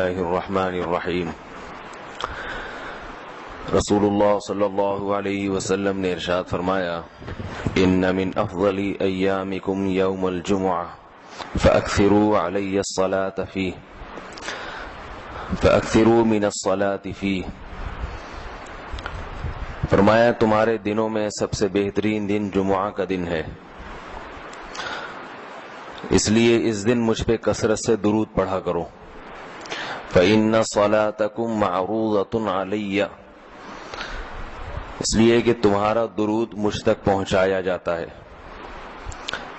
اللہ الرحمن الرحیم۔ رسول اللہ صلی اللہ علیہ وسلم نے ارشاد فرمایا، ان من افضل ایامکم یوم الجمعہ فاکثروا علی الصلاۃ فیہ فاکثروا من الصلاۃ فیہ۔ فرمایا تمہارے دنوں میں سب سے بہترین دن جمعہ کا دن ہے، اس لیے اس دن مجھ پہ کثرت سے درود پڑھا کرو۔ فإن صلاتکم معروضۃ علی، اس لیے کہ تمہارا درود مجھ تک پہنچایا جاتا ہے۔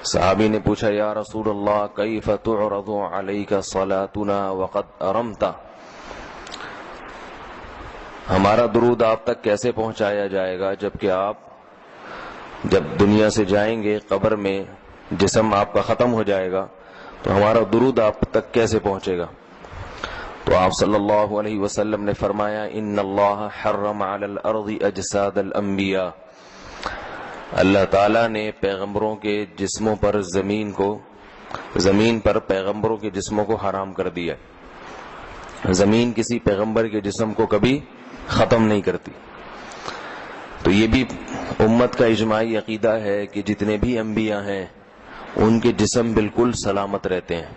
صحابی نے پوچھا، یا رسول اللہ کیف تعرض علیک صلاتنا وقد ارمت، ہمارا درود آپ تک کیسے پہنچایا جائے گا جبکہ آپ جب دنیا سے جائیں گے، قبر میں جسم آپ کا ختم ہو جائے گا، تو ہمارا درود آپ تک کیسے پہنچے گا؟ تو آپ صلی اللہ علیہ وسلم نے فرمایا، ان اللہ حرم علی الارض اجساد الانبیاء، اللہ تعالیٰ نے پیغمبروں کے جسموں پر زمین پر پیغمبروں کے جسموں کو حرام کر دیا۔ زمین کسی پیغمبر کے جسم کو کبھی ختم نہیں کرتی۔ تو یہ بھی امت کا اجماعی عقیدہ ہے کہ جتنے بھی انبیاء ہیں ان کے جسم بالکل سلامت رہتے ہیں۔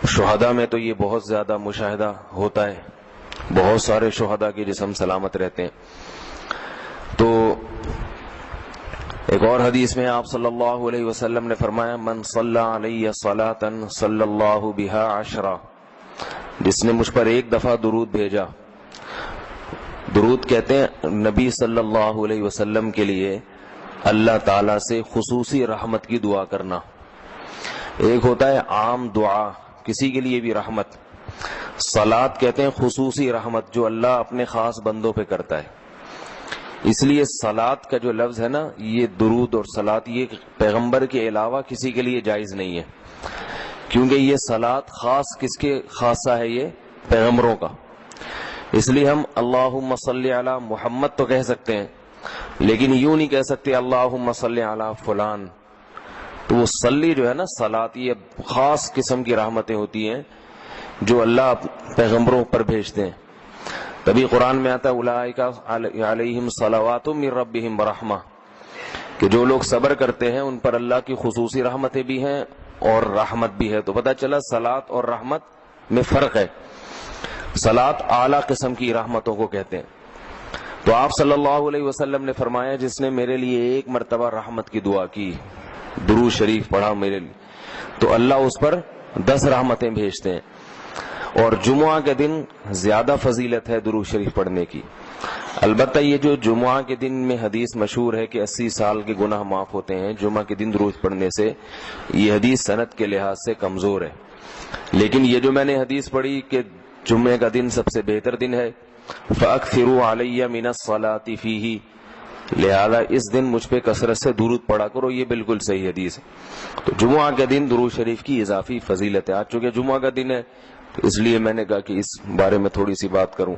شہداء میں تو یہ بہت زیادہ مشاہدہ ہوتا ہے، بہت سارے شہداء کے جسم سلامت رہتے ہیں۔ تو ایک اور حدیث میں آپ صلی اللہ علیہ وسلم نے فرمایا، من صلی علی صلاۃ صلی اللہ بہا عشرہ، جس نے مجھ پر ایک دفعہ درود بھیجا۔ درود کہتے ہیں نبی صلی اللہ علیہ وسلم کے لیے اللہ تعالیٰ سے خصوصی رحمت کی دعا کرنا۔ ایک ہوتا ہے عام دعا، کسی کے لیے بھی رحمت، صلات کہتے ہیں خصوصی رحمت جو اللہ اپنے خاص بندوں پہ کرتا ہے۔ اس لیے صلات کا جو لفظ ہے نا، یہ درود اور صلات یہ پیغمبر کے علاوہ کسی کے لیے جائز نہیں ہے، کیونکہ یہ صلات خاص کس کے خاصہ ہے؟ یہ پیغمبروں کا۔ اس لیے ہم اللہم صلی علی محمد تو کہہ سکتے ہیں، لیکن یوں نہیں کہہ سکتے اللہم صلی علی فلان۔ تو وہ صلی جو ہے نا، صلات، یہ خاص قسم کی رحمتیں ہوتی ہیں جو اللہ پیغمبروں پر بھیجتے ہیں۔ تبھی قرآن میں آتا ہے اولئک علیہم صلوات من ربہم ورحمہ، کہ جو لوگ صبر کرتے ہیں ان پر اللہ کی خصوصی رحمتیں بھی ہیں اور رحمت بھی ہے۔ تو پتہ چلا صلات اور رحمت میں فرق ہے۔ صلات اعلیٰ قسم کی رحمتوں کو کہتے ہیں۔ تو آپ صلی اللہ علیہ وسلم نے فرمایا، جس نے میرے لیے ایک مرتبہ رحمت کی دعا کی، درود شریف پڑھا میرے لیے، تو اللہ اس پر 10 رحمتیں بھیجتے ہیں۔ اور جمعہ کے دن زیادہ فضیلت ہے درود شریف پڑھنے کی۔ البتہ یہ جو جمعہ کے دن میں حدیث مشہور ہے کہ 80 سال کے گناہ معاف ہوتے ہیں جمعہ کے دن درود پڑھنے سے، یہ حدیث سند کے لحاظ سے کمزور ہے۔ لیکن یہ جو میں نے حدیث پڑھی کہ جمعے کا دن سب سے بہتر دن ہے، فَأَكْثِرُوا عَلَيَّ مِنَ الصَّلَاةِ فِيهِ، لہذا اس دن مجھ پہ کثرت سے درود پڑھا کرو، یہ بالکل صحیح حدیث ہے۔ تو جمعہ کے دن درود شریف کی اضافی فضیلت ہے۔ آج چونکہ جمعہ کا دن ہے تو اس لیے میں نے کہا کہ اس بارے میں تھوڑی سی بات کروں۔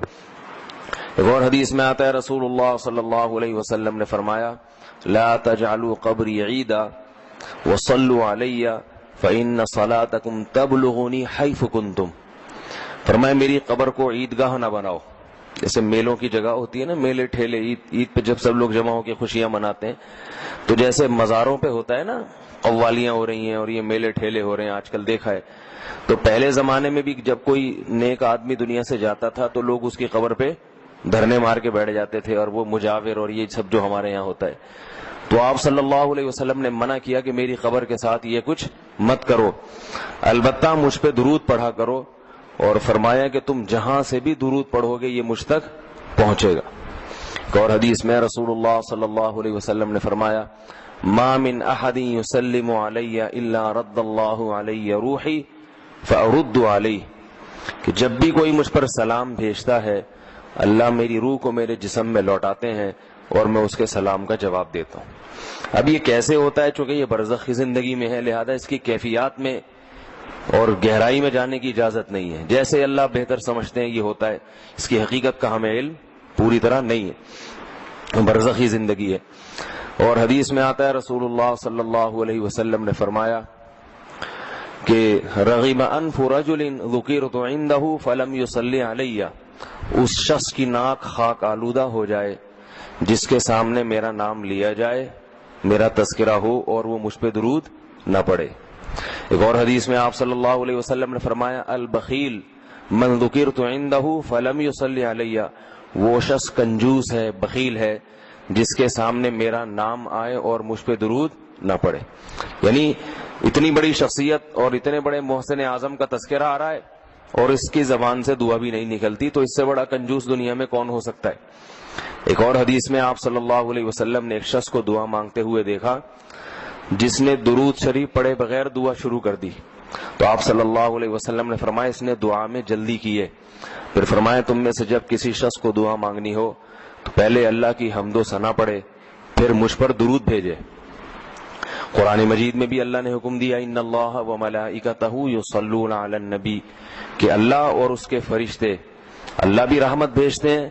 ایک اور حدیث میں آتا ہے، رسول اللہ صلی اللہ علیہ وسلم نے فرمایا، لا تجعلوا قبری عیدا وصلوا علی فإن صلاتکم تبلغنی حیث کنتم۔ فرمایا میری قبر کو عیدگاہ نہ بناؤ، جیسے میلوں کی جگہ ہوتی ہے نا، میلے ٹھیلے، عید پہ جب سب لوگ جمع ہو کے خوشیاں مناتے ہیں، تو جیسے مزاروں پہ ہوتا ہے نا، قوالیاں ہو رہی ہیں اور یہ میلے ٹھیلے ہو رہے ہیں آج کل دیکھا ہے، تو پہلے زمانے میں بھی جب کوئی نیک آدمی دنیا سے جاتا تھا تو لوگ اس کی قبر پہ دھرنے مار کے بیٹھ جاتے تھے، اور وہ مجاور اور یہ سب جو ہمارے یہاں ہوتا ہے۔ تو آپ صلی اللہ علیہ وسلم نے منع کیا کہ میری قبر کے ساتھ یہ کچھ مت کرو، البتہ مجھ پہ درود پڑھا کرو، اور فرمایا کہ تم جہاں سے بھی درود پڑھو گے یہ مجھ تک پہنچے گا۔ ایک اور حدیث میں رسول اللہ صلی اللہ علیہ وسلم نے فرمایا، ما من احد یسلم علی الا رد اللہ علی روحی فارد علیہ، کہ جب بھی کوئی مجھ پر سلام بھیجتا ہے اللہ میری روح کو میرے جسم میں لوٹاتے ہیں اور میں اس کے سلام کا جواب دیتا ہوں۔ اب یہ کیسے ہوتا ہے؟ چونکہ یہ برزخی زندگی میں ہے، لہذا اس کی کیفیات میں اور گہرائی میں جانے کی اجازت نہیں ہے۔ جیسے اللہ بہتر سمجھتے ہیں یہ ہوتا ہے، اس کی حقیقت کا ہمیں علم پوری طرح نہیں ہے، برزخی زندگی ہے۔ اور حدیث میں آتا ہے رسول اللہ صلی اللہ علیہ وسلم نے فرمایا کہ رغم انف رجل ذکرت عنده فلم يصلی علی، اس شخص کی ناک خاک آلودہ ہو جائے جس کے سامنے میرا نام لیا جائے، میرا تذکرہ ہو اور وہ مجھ پہ درود نہ پڑے۔ ایک اور حدیث میں آپ صلی اللہ علیہ وسلم نے فرمایا البخیل من ذکرت عنده فلم يصلی علی، وہ شخص کنجوس ہے، بخیل ہے، جس کے سامنے میرا نام آئے اور مجھ پہ درود نہ پڑے۔ یعنی اتنی بڑی شخصیت اور اتنے بڑے محسن اعظم کا تذکرہ آ رہا ہے اور اس کی زبان سے دعا بھی نہیں نکلتی، تو اس سے بڑا کنجوس دنیا میں کون ہو سکتا ہے۔ ایک اور حدیث میں آپ صلی اللہ علیہ وسلم نے ایک شخص کو دعا مانگتے ہوئے دیکھا جس نے درود شریف پڑھے بغیر دعا شروع کر دی، تو آپ صلی اللہ علیہ وسلم نے فرمایا اس نے دعا میں جلدی کی ہے۔ پھر فرمایا تم میں سے جب کسی شخص کو دعا مانگنی ہو تو پہلے اللہ کی حمد و ثنا پڑھے، پھر مجھ پر درود بھیجے۔ قرآن مجید میں بھی اللہ نے حکم دیا ان اللہ وملائکتہ یصلون علی النبی، کہ اللہ اور اس کے فرشتے، اللہ بھی رحمت بھیجتے ہیں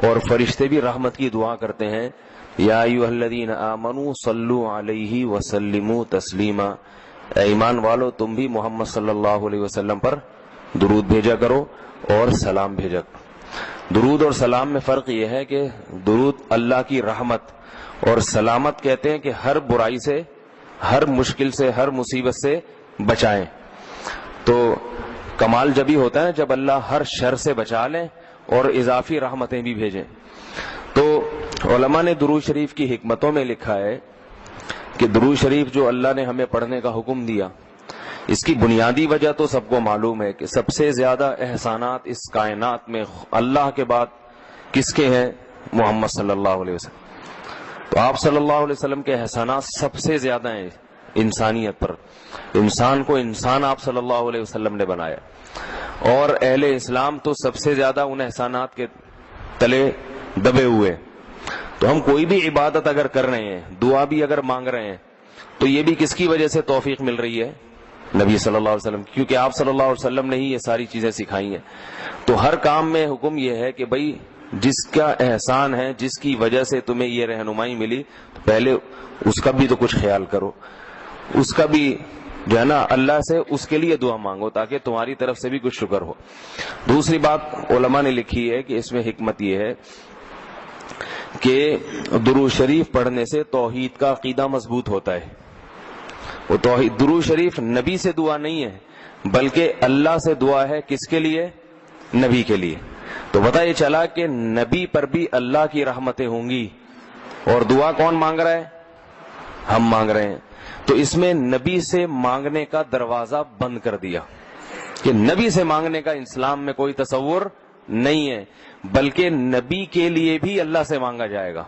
اور فرشتے بھی رحمت کی دعا کرتے ہیں۔ یا ایھا الذین آمنوا صلوا علیہ وسلموا تسلیما، اے ایمان والو تم بھی محمد صلی اللہ علیہ وسلم پر درود بھیجا کرو اور سلام بھیجا کرو۔ درود اور سلام میں فرق یہ ہے کہ درود اللہ کی رحمت اور سلامت کہتے ہیں کہ ہر برائی سے، ہر مشکل سے، ہر مصیبت سے بچائیں۔ تو کمال جبھی ہوتا ہے جب اللہ ہر شر سے بچا لیں اور اضافی رحمتیں بھی بھیجیں۔ تو علماء نے درود شریف کی حکمتوں میں لکھا ہے کہ درود شریف جو اللہ نے ہمیں پڑھنے کا حکم دیا، اس کی بنیادی وجہ تو سب کو معلوم ہے کہ سب سے زیادہ احسانات اس کائنات میں اللہ کے بعد کس کے ہیں؟ محمد صلی اللہ علیہ وسلم۔ تو آپ صلی اللہ علیہ وسلم کے احسانات سب سے زیادہ ہیں انسانیت پر، انسان کو انسان آپ صلی اللہ علیہ وسلم نے بنایا، اور اہل اسلام تو سب سے زیادہ ان احسانات کے تلے دبے ہوئے۔ تو ہم کوئی بھی عبادت اگر کر رہے ہیں، دعا بھی اگر مانگ رہے ہیں، تو یہ بھی کس کی وجہ سے توفیق مل رہی ہے؟ نبی صلی اللہ علیہ وسلم، کیونکہ آپ صلی اللہ علیہ وسلم نے ہی یہ ساری چیزیں سکھائی ہیں۔ تو ہر کام میں حکم یہ ہے کہ بھئی جس کا احسان ہے، جس کی وجہ سے تمہیں یہ رہنمائی ملی، تو پہلے اس کا بھی تو کچھ خیال کرو، اس کا بھی جو ہے نا اللہ سے اس کے لیے دعا مانگو تاکہ تمہاری طرف سے بھی کچھ شکر ہو۔ دوسری بات علماء نے لکھی ہے کہ اس میں حکمت یہ ہے کہ درود شریف پڑھنے سے توحید کا عقیدہ مضبوط ہوتا ہے۔ وہ توحید، درود شریف نبی سے دعا نہیں ہے بلکہ اللہ سے دعا ہے، کس کے لیے؟ نبی کے لیے۔ تو پتہ یہ چلا کہ نبی پر بھی اللہ کی رحمتیں ہوں گی، اور دعا کون مانگ رہا ہے؟ ہم مانگ رہے ہیں۔ تو اس میں نبی سے مانگنے کا دروازہ بند کر دیا کہ نبی سے مانگنے کا اسلام میں کوئی تصور نہیں ہے، بلکہ نبی کے لیے بھی اللہ سے مانگا جائے گا۔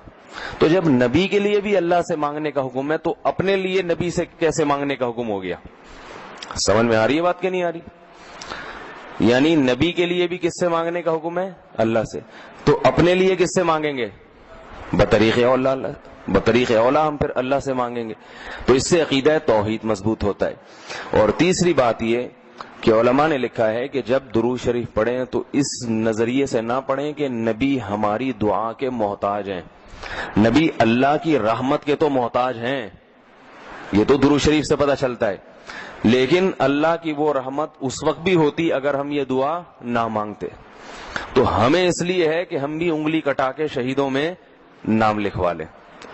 تو جب نبی کے لیے بھی اللہ سے مانگنے کا حکم ہے تو اپنے لیے نبی سے کیسے مانگنے کا حکم ہو گیا؟ سمجھ میں آ رہی ہے بات کہ نہیں آ رہی؟ یعنی نبی کے لیے بھی کس سے مانگنے کا حکم ہے؟ اللہ سے۔ تو اپنے لیے کس سے مانگیں گے؟ بطریق اولا، بطریق اولا ہم پھر اللہ سے مانگیں گے۔ تو اس سے عقیدہ توحید مضبوط ہوتا ہے۔ اور تیسری بات یہ کہ علماء نے لکھا ہے کہ جب درود شریف پڑھیں تو اس نظریے سے نہ پڑھیں کہ نبی ہماری دعا کے محتاج ہیں، نبی اللہ کی رحمت کے تو محتاج ہیں، یہ تو درود شریف سے پتہ چلتا ہے، لیکن اللہ کی وہ رحمت اس وقت بھی ہوتی اگر ہم یہ دعا نہ مانگتے۔ تو ہمیں اس لیے ہے کہ ہم بھی انگلی کٹا کے شہیدوں میں نام لکھوا لیں۔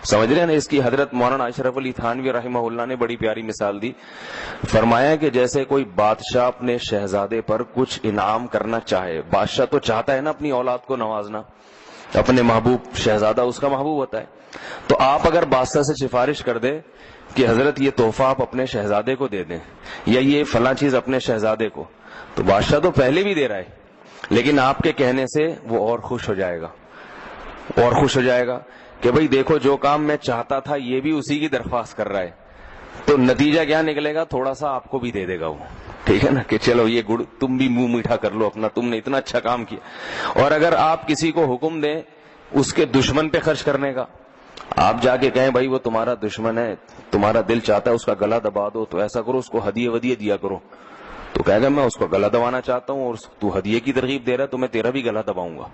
سمجھ رہے ہیں نا؟ اس کی حضرت مولانا اشرف علی تھانوی رحمہ اللہ نے بڑی پیاری مثال دی، فرمایا کہ جیسے کوئی بادشاہ اپنے شہزادے پر کچھ انعام کرنا چاہے، بادشاہ تو چاہتا ہے نا اپنی اولاد کو نوازنا، اپنے محبوب شہزادہ اس کا محبوب ہوتا ہے، تو آپ اگر بادشاہ سے سفارش کر دیں کہ حضرت یہ تحفہ آپ اپنے شہزادے کو دے دیں یا یہ فلاں چیز اپنے شہزادے کو، تو بادشاہ تو پہلے بھی دے رہا ہے لیکن آپ کے کہنے سے وہ اور خوش ہو جائے گا، اور خوش ہو جائے گا کہ بھئی دیکھو جو کام میں چاہتا تھا یہ بھی اسی کی درخواست کر رہا ہے، تو نتیجہ کیا نکلے گا؟ تھوڑا سا آپ کو بھی دے دے گا وہ، ٹھیک ہے نا، کہ چلو یہ گڑ تم بھی منہ میٹھا کر لو اپنا، تم نے اتنا اچھا کام کیا۔ اور اگر آپ کسی کو حکم دیں اس کے دشمن پہ خرچ کرنے کا، آپ جا کے کہیں بھائی وہ تمہارا دشمن ہے، تمہارا دل چاہتا ہے اس کا گلا دبا دو، تو ایسا کرو اس کو ہدیے ودیے دیا کرو، تو تو کہے گا میں اس کو گلا دبانا چاہتا ہوں اور تو ہدیے کی ترغیب دے رہا ہے تو میں تیرا بھی گلا دباؤں گا.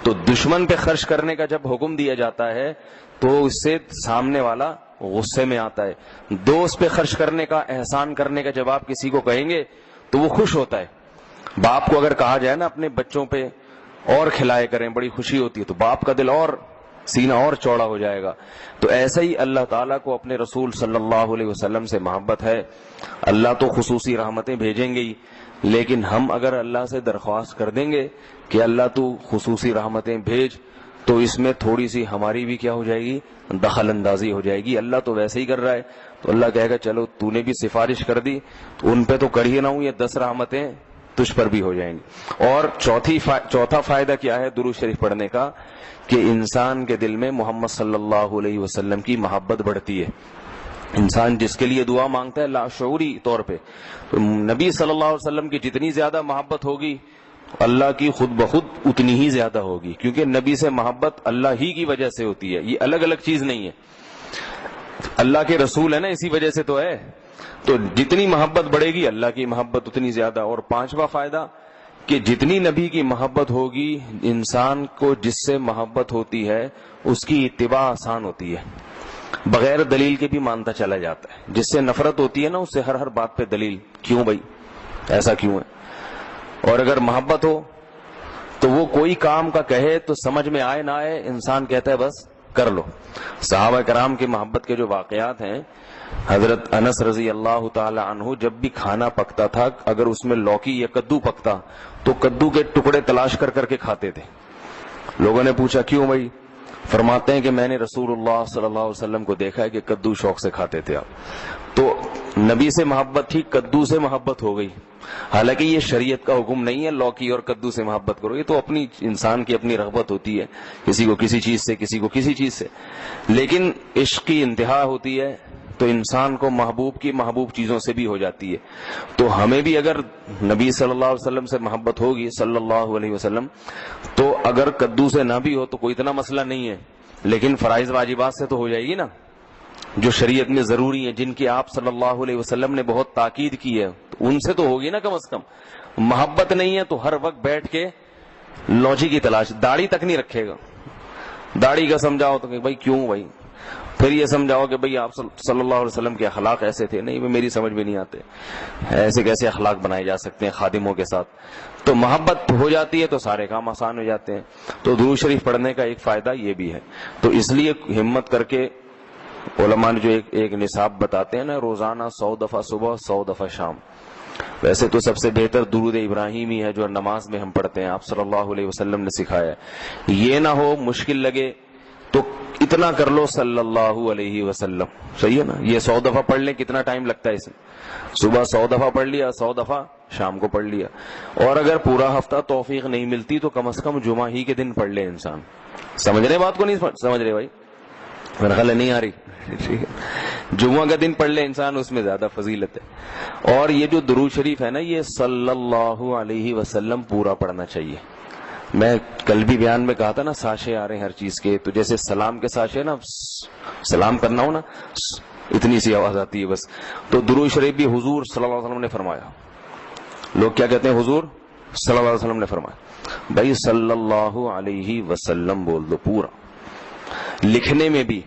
تو دشمن پہ خرچ کرنے کا جب حکم دیا جاتا ہے تو اس سے سامنے والا غصے میں آتا ہے. دوست پہ خرچ کرنے کا، احسان کرنے کا جب آپ کسی کو کہیں گے تو وہ خوش ہوتا ہے. باپ کو اگر کہا جائے نا اپنے بچوں پہ اور کھلائے کریں، بڑی خوشی ہوتی ہے، تو باپ کا دل اور سینہ اور چوڑا ہو جائے گا. تو ایسا ہی اللہ تعالیٰ کو اپنے رسول صلی اللہ علیہ وسلم سے محبت ہے. اللہ تو خصوصی رحمتیں بھیجیں گے ہی، لیکن ہم اگر اللہ سے درخواست کر دیں گے کہ اللہ تو خصوصی رحمتیں بھیج، تو اس میں تھوڑی سی ہماری بھی کیا ہو جائے گی، دخل اندازی ہو جائے گی. اللہ تو ویسے ہی کر رہا ہے، تو اللہ کہے گا چلو تو نے بھی سفارش کر دی تو ان پہ تو کر ہی نہ ہوں، یہ 10 رحمتیں تجھ پر بھی ہو جائیں گی. اور چوتھا فائدہ کیا ہے درود شریف پڑھنے کا، کہ انسان کے دل میں محمد صلی اللہ علیہ وسلم کی محبت بڑھتی ہے. انسان جس کے لیے دعا مانگتا ہے لاشعوری طور پہ، تو نبی صلی اللہ علیہ وسلم کی جتنی زیادہ محبت ہوگی اللہ کی خود بخود اتنی ہی زیادہ ہوگی، کیونکہ نبی سے محبت اللہ ہی کی وجہ سے ہوتی ہے، یہ الگ الگ چیز نہیں ہے. اللہ کے رسول ہے نا، اسی وجہ سے تو ہے. تو جتنی محبت بڑھے گی اللہ کی محبت اتنی زیادہ. اور 5واں فائدہ کہ جتنی نبی کی محبت ہوگی، انسان کو جس سے محبت ہوتی ہے اس کی اتباع آسان ہوتی ہے، بغیر دلیل کے بھی مانتا چلا جاتا ہے. جس سے نفرت ہوتی ہے نا، اس سے ہر بات پہ دلیل، کیوں بھائی ایسا کیوں ہے. اور اگر محبت ہو تو وہ کوئی کام کا کہے تو سمجھ میں آئے نہ آئے انسان کہتا ہے بس کر لو. صحابہ کرام کی محبت کے جو واقعات ہیں، حضرت انس رضی اللہ تعالی عنہ جب بھی کھانا پکتا تھا، اگر اس میں لوکی یا کدو پکتا تو کدو کے ٹکڑے تلاش کر کر کے کھاتے تھے. لوگوں نے پوچھا کیوں بھائی؟ فرماتے ہیں کہ میں نے رسول اللہ صلی اللہ علیہ وسلم کو دیکھا ہے کہ کدو شوق سے کھاتے تھے آپ. تو نبی سے محبت تھی، کدو سے محبت ہو گئی. حالانکہ یہ شریعت کا حکم نہیں ہے لوکی اور کدو سے محبت کرو، یہ تو اپنی انسان کی اپنی رغبت ہوتی ہے، کسی کو کسی چیز سے، کسی کو کسی چیز سے. لیکن عشق کی انتہا ہوتی ہے تو انسان کو محبوب چیزوں سے بھی ہو جاتی ہے. تو ہمیں بھی اگر نبی صلی اللہ علیہ وسلم سے محبت ہوگی صلی اللہ علیہ وسلم، تو اگر کدو سے نہ بھی ہو تو کوئی اتنا مسئلہ نہیں ہے، لیکن فرائض واجبات سے تو ہو جائے گی نا، جو شریعت میں ضروری ہیں، جن کی آپ صلی اللہ علیہ وسلم نے بہت تاکید کی ہے، ان سے تو ہوگی نا کم از کم. محبت نہیں ہے تو ہر وقت بیٹھ کے لوچی کی تلاش. داڑھی تک نہیں رکھے گا، داڑھی کا سمجھاؤ تو کہ بھائی کیوں بھائی، پھر یہ سمجھاؤ کہ بھئی آپ صلی اللہ علیہ وسلم کے اخلاق ایسے تھے، نہیں میری سمجھ میں نہیں آتے، ایسے کیسے اخلاق بنائے جا سکتے ہیں خادموں کے ساتھ. تو محبت ہو جاتی ہے تو سارے کام آسان ہو جاتے ہیں. تو درود شریف پڑھنے کا ایک فائدہ یہ بھی ہے. تو اس لیے ہمت کر کے علماء نے جو ایک نصاب بتاتے ہیں نا، روزانہ 100 دفعہ صبح 100 دفعہ شام. ویسے تو سب سے بہتر درود ابراہیمی ہے جو نماز میں ہم پڑھتے ہیں، آپ صلی اللہ علیہ وسلم نے سکھایا ہے. یہ نہ ہو مشکل لگے تو اتنا کر لو صلی اللہ علیہ وسلم، صحیح ہے نا. یہ 100 دفعہ پڑھ لیں، کتنا ٹائم لگتا ہے اسے؟ صبح 100 دفعہ پڑھ لیا، 100 دفعہ شام کو پڑھ لیا. اور اگر پورا ہفتہ توفیق نہیں ملتی تو کم از کم جمعہ ہی کے دن پڑھ لے انسان. سمجھ رہے بات کو؟ نہیں سمجھ رہے بھائی؟ میرا خیال نہیں آ رہی. جمعہ کا دن پڑھ لے انسان، اس میں زیادہ فضیلت ہے. اور یہ جو درود شریف ہے نا، یہ صلی اللہ علیہ وسلم پورا پڑھنا چاہیے. میں کل بھی بیان میں کہا تھا نا، ساشے آ رہے ہیں ہر چیز کے، تو جیسے سلام کے ساشے نا، سلام کرنا ہو نا اتنی سی آواز آتی ہے بس. تو درود شریف بھی حضور صلی اللہ علیہ وسلم نے فرمایا. لوگ کیا کہتے ہیں؟ حضور صلی اللہ علیہ وسلم نے فرمایا. بھائی صلی اللہ علیہ وسلم بول دو پورا. لکھنے میں بھی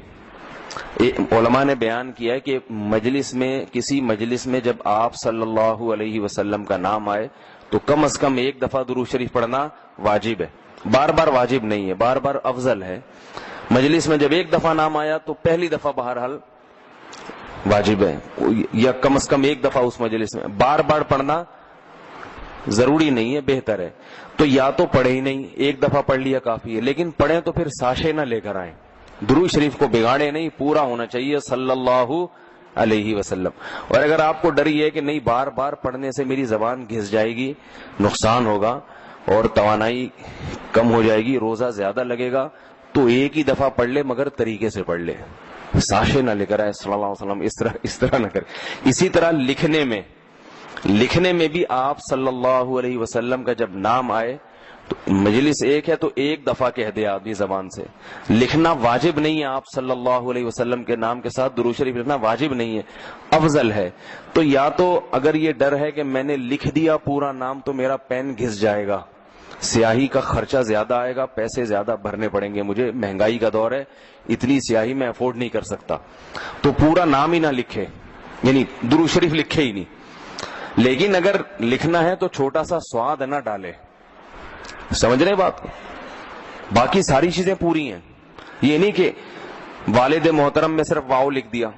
علماء نے بیان کیا ہے کہ مجلس میں، کسی مجلس میں جب آپ صلی اللہ علیہ وسلم کا نام آئے تو کم از کم ایک دفعہ درود شریف پڑھنا واجب ہے. بار بار واجب نہیں ہے، بار بار افضل ہے. مجلس میں جب ایک دفعہ نام آیا تو پہلی دفعہ بہرحال واجب ہے، یا کم از کم ایک دفعہ اس مجلس میں. بار بار پڑھنا ضروری نہیں ہے، بہتر ہے. تو یا تو پڑھے ہی نہیں، ایک دفعہ پڑھ لیا کافی ہے، لیکن پڑھیں تو پھر ساشے نہ لے کر آئیں. درود شریف کو بگاڑے نہیں، پورا ہونا چاہیے صلی اللہ علیہ وسلم. اور اگر آپ کو ڈر یہ ہے کہ نہیں بار بار پڑھنے سے میری زبان گھس جائے گی، نقصان ہوگا اور توانائی کم ہو جائے گی، روزہ زیادہ لگے گا، تو ایک ہی دفعہ پڑھ لے مگر طریقے سے پڑھ لے، ساشے نہ لے کر آئے صلی اللہ علیہ وسلم، اس طرح نہ کرے. اسی طرح لکھنے میں بھی آپ صلی اللہ علیہ وسلم کا جب نام آئے تو مجلس ایک ہے تو ایک دفعہ کہہ دے آدمی زبان سے. لکھنا واجب نہیں ہے. آپ صلی اللہ علیہ وسلم کے نام کے ساتھ درود شریف لکھنا واجب نہیں ہے, افضل ہے. تو یا تو اگر یہ ڈر ہے کہ میں نے لکھ دیا پورا نام تو میرا پین گھس جائے گا, سیاہی کا خرچہ زیادہ آئے گا, پیسے زیادہ بھرنے پڑیں گے مجھے, مہنگائی کا دور ہے, اتنی سیاہی میں افورڈ نہیں کر سکتا, تو پورا نام ہی نہ لکھے, یعنی درود شریف لکھے ہی نہیں. لیکن اگر لکھنا ہے تو چھوٹا سا سواد نہ ڈالے. سمجھ رہے بات کو؟ باقی ساری چیزیں پوری ہیں. یہ نہیں کہ والد محترم میں صرف واؤ لکھ دیا,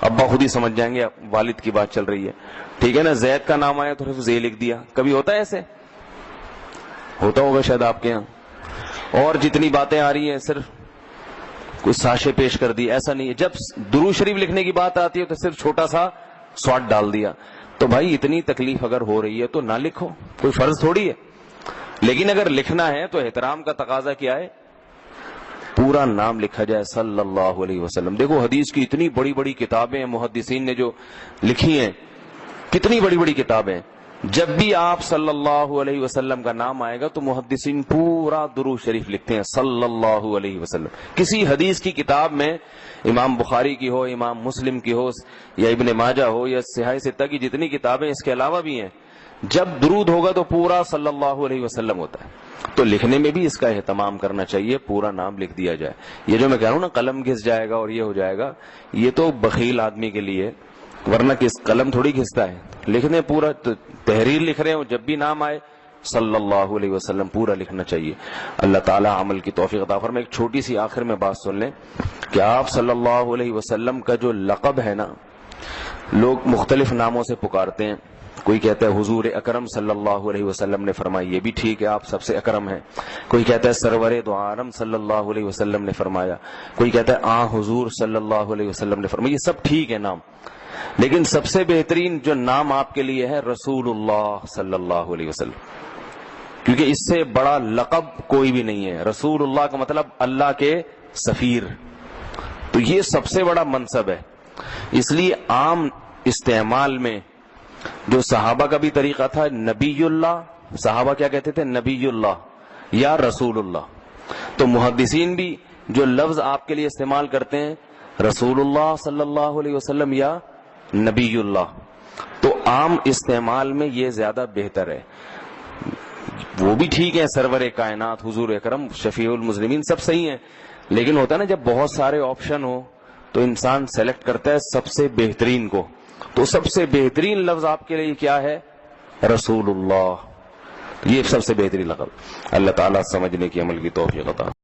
ابا خود ہی سمجھ جائیں گے والد کی بات چل رہی ہے, ٹھیک ہے نا. زید کا نام آیا تو صرف زے لکھ دیا. کبھی ہوتا ہے ایسے؟ ہوتا ہوگا شاید آپ کے یہاں. اور جتنی باتیں آ رہی ہیں صرف کوئی ساشے پیش کر دی, ایسا نہیں ہے. جب درود شریف لکھنے کی بات آتی ہے تو صرف چھوٹا سا سواد ڈال دیا. تو بھائی اتنی تکلیف اگر ہو رہی ہے تو نہ لکھو, کوئی فرض تھوڑی ہے. لیکن اگر لکھنا ہے تو احترام کا تقاضا کیا ہے, پورا نام لکھا جائے صلی اللہ علیہ وسلم. دیکھو حدیث کی اتنی بڑی بڑی کتابیں محدثین نے جو لکھی ہیں, کتنی بڑی بڑی کتابیں. جب بھی آپ صلی اللہ علیہ وسلم کا نام آئے گا تو محدثین پورا درود شریف لکھتے ہیں صلی اللہ علیہ وسلم. کسی حدیث کی کتاب میں, امام بخاری کی ہو, امام مسلم کی ہو, یا ابن ماجہ ہو, یا صحیح ستہ کی جتنی کتابیں اس کے علاوہ بھی ہیں, جب درود ہوگا تو پورا صلی اللہ علیہ وسلم ہوتا ہے. تو لکھنے میں بھی اس کا اہتمام کرنا چاہیے, پورا نام لکھ دیا جائے. یہ جو میں کہہ رہا ہوں نا قلم گھس جائے گا اور یہ ہو جائے گا, یہ تو بخیل آدمی کے لیے, ورنہ کس قلم تھوڑی گھستا ہے. لکھنے پورا تحریر لکھ رہے ہوں, جب بھی نام آئے صلی اللہ علیہ وسلم پورا لکھنا چاہیے. اللہ تعالیٰ عمل کی توفیق عطا فرمائے. ایک چھوٹی سی آخر میں بات سن لیں کہ آپ صلی اللہ علیہ وسلم کا جو لقب ہے نا, لوگ مختلف ناموں سے پکارتے ہیں. کوئی کہتا ہے حضور اکرم صلی اللہ علیہ وسلم نے فرمایا, یہ بھی ٹھیک ہے, آپ سب سے اکرم ہیں. کوئی کہتا ہے سرور دو عالم صلی اللہ علیہ وسلم نے فرمایا. کوئی کہتا ہے آ حضور صلی اللہ علیہ وسلم نے فرمایا. یہ سب ٹھیک ہے نام, لیکن سب سے بہترین جو نام آپ کے لیے ہے رسول اللہ صلی اللہ علیہ وسلم, کیونکہ اس سے بڑا لقب کوئی بھی نہیں ہے. رسول اللہ کا مطلب اللہ کے سفیر, تو یہ سب سے بڑا منصب ہے. اس لیے عام استعمال میں جو صحابہ کا بھی طریقہ تھا, نبی اللہ, صحابہ کیا کہتے تھے, نبی اللہ یا رسول اللہ. تو محدثین بھی جو لفظ آپ کے لیے استعمال کرتے ہیں رسول اللہ صلی اللہ علیہ وسلم یا نبی اللہ, تو عام استعمال میں یہ زیادہ بہتر ہے. وہ بھی ٹھیک ہے, سرور کائنات, حضور اکرم, شفیع المذنبین, سب صحیح ہیں. لیکن ہوتا ہے نا جب بہت سارے آپشن ہو تو انسان سلیکٹ کرتا ہے سب سے بہترین کو. تو سب سے بہترین لفظ آپ کے لیے کیا ہے, رسول اللہ. یہ سب سے بہترین لقب. اللہ تعالیٰ سمجھنے کی عمل کی توفیق عطا